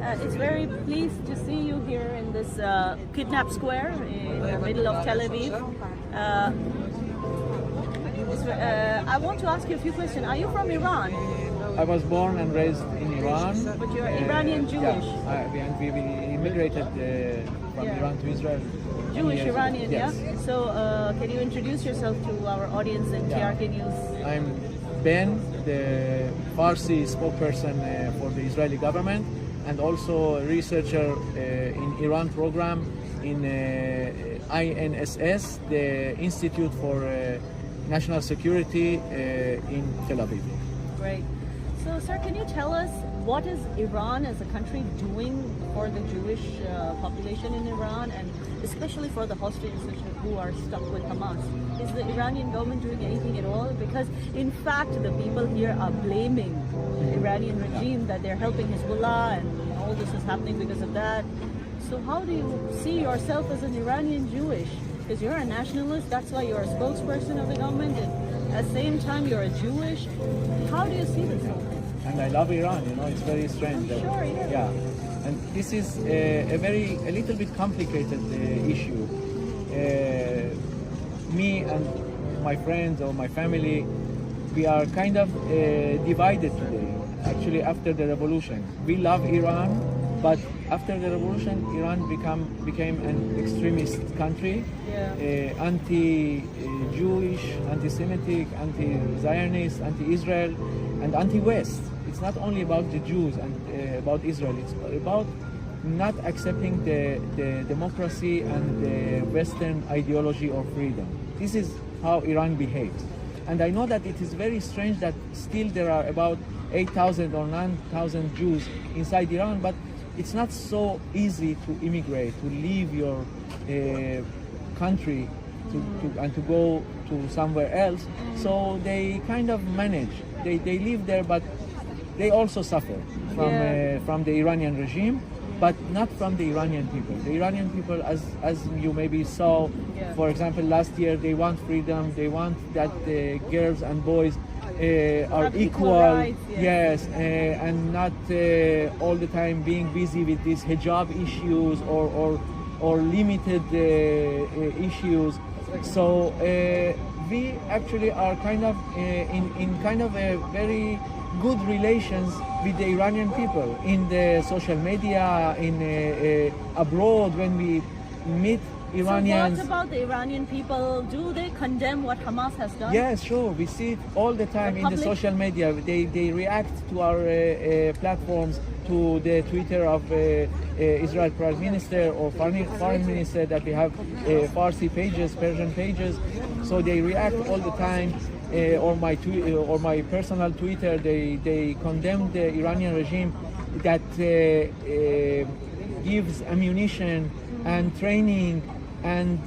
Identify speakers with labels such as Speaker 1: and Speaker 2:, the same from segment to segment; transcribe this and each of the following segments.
Speaker 1: It's very pleased to see you here in this kidnap square in the middle of Tel Aviv. I want to ask you a few questions. Are you from Iran?
Speaker 2: I was born and raised in Iran.
Speaker 1: But you're Iranian Jewish?
Speaker 2: Yeah, and we immigrated from Iran to Israel.
Speaker 1: Jewish Iranian,
Speaker 2: yes.
Speaker 1: Yeah? So can you introduce yourself to our audience in TRK News?
Speaker 2: I'm Ben, the Farsi spokesperson for the Israeli government, and also a researcher in Iran program in INSS, the Institute for National Security in Tel Aviv.
Speaker 1: Great. So, sir, can you tell us what is Iran as a country doing for the Jewish population in Iran, and especially for the hostages who are stuck with Hamas? Is the Iranian government doing anything at all? Because, in fact, the people here are blaming the Iranian regime that they're helping Hezbollah and all this is happening because of that. So how do you see yourself as an Iranian Jewish? Because you're a nationalist, that's why you're a spokesperson of the government, and at the same time you're a Jewish. How do you see this whole thing?
Speaker 2: And I love Iran, it's very strange.
Speaker 1: I'm sure,
Speaker 2: yeah. And this is a little bit complicated issue. Me and my friends or my family, we are kind of divided today. Actually, after the revolution, we love Iran, but after the revolution, Iran became an extremist country, anti-Jewish, anti-Semitic, anti-Zionist, anti-Israel, and anti-West. It's not only about the Jews and about Israel. It's about not accepting the democracy and the Western ideology or freedom. This is how Iran behaves. And I know that it is very strange that still there are about 8,000 or 9,000 Jews inside Iran, but it's not so easy to immigrate, to leave your country and to go to somewhere else. So they kind of manage. They live there, but they also suffer from the Iranian regime, but not from the Iranian people. The Iranian people, as you maybe saw, for example, last year, they want freedom. They want that girls and boys are equal,
Speaker 1: rights,
Speaker 2: yes, and not all the time being busy with these hijab issues or limited issues. So we actually are kind of in kind of a very good relations with the Iranian people in the social media, in abroad when we meet Iranians.
Speaker 1: So what about the Iranian people? Do they condemn what Hamas has done?
Speaker 2: Yes, sure. We see it all the time in the social media. They react to our platforms, to the Twitter of Israel Prime Minister or Foreign Minister, that we have Farsi pages, Persian pages. So they react all the time. Or my personal Twitter, they condemn the Iranian regime that gives ammunition and training and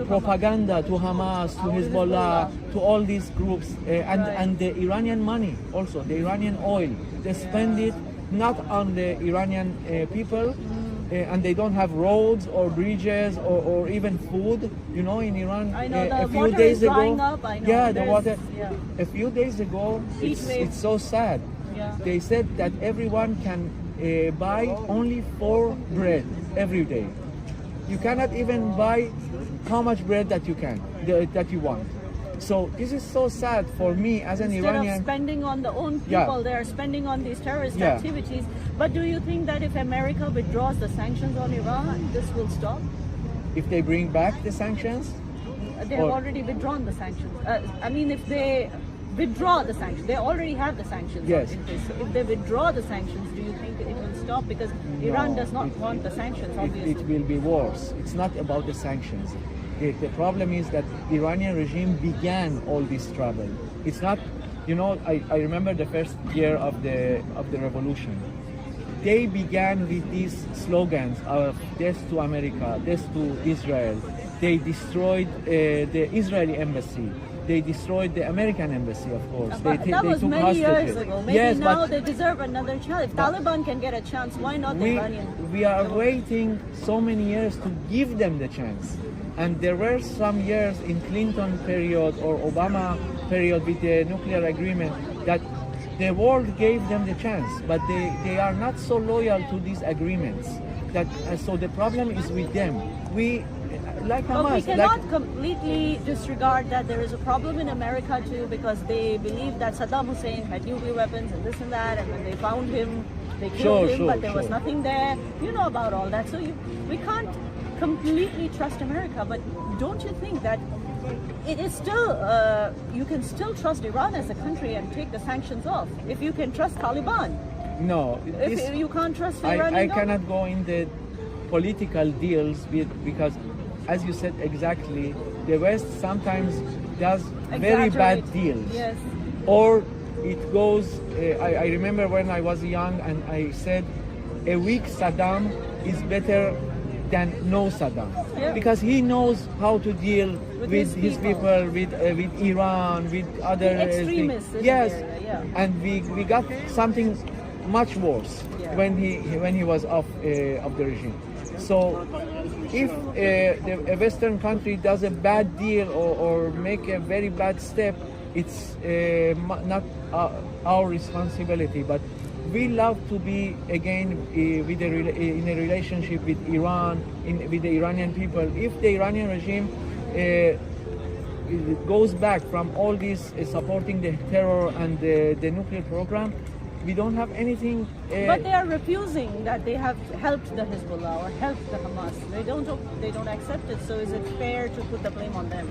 Speaker 2: propaganda to Hamas, to Hezbollah, to all these groups, and the Iranian money also, the Iranian oil. They spend it not on the Iranian people, and they don't have roads or bridges or even food. In Iran,
Speaker 1: I know
Speaker 2: a
Speaker 1: the
Speaker 2: few
Speaker 1: water
Speaker 2: days
Speaker 1: is
Speaker 2: ago,
Speaker 1: drying up. I know.
Speaker 2: yeah, the water.
Speaker 1: Yeah.
Speaker 2: A few days ago, it's so sad.
Speaker 1: Yeah.
Speaker 2: They said that everyone can buy only 4 bread every day. You cannot even buy how much bread that you want. So this is so sad for me as an
Speaker 1: Instead
Speaker 2: Iranian.
Speaker 1: of spending on the own people, they are spending on these terrorist activities. But do you think that if America withdraws the sanctions on Iran, this will stop?
Speaker 2: If they bring back the sanctions?
Speaker 1: They have already withdrawn the sanctions. I mean, if they withdraw the sanctions, they already have the sanctions in place. So if they withdraw the sanctions, do you think that it will stop? Because Iran does not want the sanctions, obviously.
Speaker 2: It will be worse. It's not about the sanctions. The problem is that the Iranian regime began all this trouble. It's not, I remember the first year of the revolution. They began with these slogans of death to America, death to Israel. They destroyed the Israeli embassy. They destroyed the American embassy, of course.
Speaker 1: But that was many years ago. Maybe now they deserve another chance. If Taliban can get a chance, why not the Iranian?
Speaker 2: We are waiting so many years to give them the chance. And there were some years in Clinton period or Obama period with the nuclear agreement that the world gave them the chance, but they are not so loyal to these agreements. That so the problem is with them. We like
Speaker 1: But we
Speaker 2: Hamas.
Speaker 1: cannot completely disregard that there is a problem in America too, because they believe that Saddam Hussein had nuclear weapons and this and that, and when they found him, they killed him, but there was nothing there. You know about all that. So we can't completely trust America, but don't you think that it is still, you can still trust Iran as a country and take the sanctions off, if you can trust Taliban?
Speaker 2: No,
Speaker 1: If you can't trust Iran,
Speaker 2: I cannot go in the political deals because, as you said exactly, the West sometimes does very bad deals.
Speaker 1: Yes.
Speaker 2: Or it goes, I remember when I was young and I said, a weak Saddam is better than no Saddam.
Speaker 1: Yeah.
Speaker 2: Because he knows how to deal with his people, with Iran, with other
Speaker 1: the extremists.
Speaker 2: Yes,
Speaker 1: Yeah.
Speaker 2: and we got something much worse when he was off the regime. So if a Western country does a bad deal or make a very bad step, it's not our responsibility. But we love to be again in a relationship with Iran, with the Iranian people. If the Iranian regime goes back from all this supporting the terror and the nuclear program, we don't have anything.
Speaker 1: But they are refusing that they have helped the Hezbollah or helped the Hamas. They don't accept it. So is it fair to put the blame on them?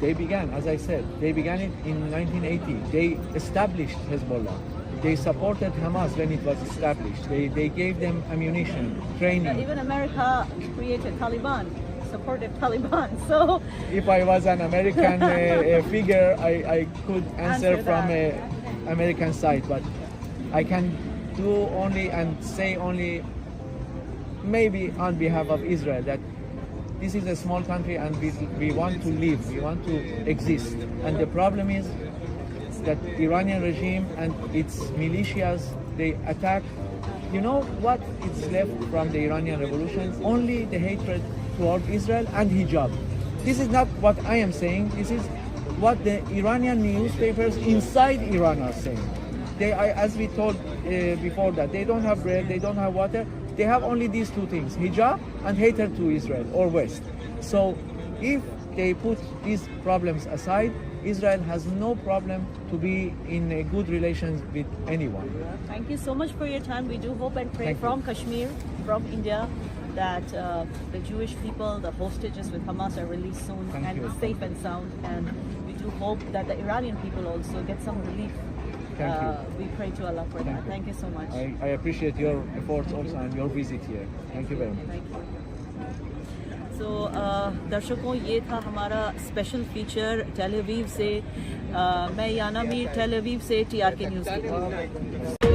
Speaker 2: They began, as I said, they began it in 1980. They established Hezbollah. They supported Hamas when it was established. They gave them ammunition, training.
Speaker 1: Even America created Taliban, supported Taliban. So
Speaker 2: if I was an American figure, I could answer from American side, but I can do only and say only maybe on behalf of Israel that this is a small country and we want to live, we want to exist. And the problem is that Iranian regime and its militias, they attack. You know what is left from the Iranian revolution? Only the hatred toward Israel and hijab. This is not what I am saying, this is what the Iranian newspapers inside Iran are saying. As we told before that, they don't have bread, they don't have water, they have only these two things, hijab and hatred to Israel or West. So if they put these problems aside, Israel has no problem to be in a good relations with anyone.
Speaker 1: Thank you so much for your time. We do hope and pray from Kashmir, from India, that the Jewish people, the hostages with Hamas are released soon safe and sound. And we do hope that the Iranian people also get some relief. We pray to Allah for that. Thank you so much.
Speaker 2: I appreciate your efforts also and your visit here. Thank you very much.
Speaker 1: Thank you. So, दर्शकों ये था हमारा special feature Tel Aviv से मैं याना Mir Tel Aviv से TRK news के लिए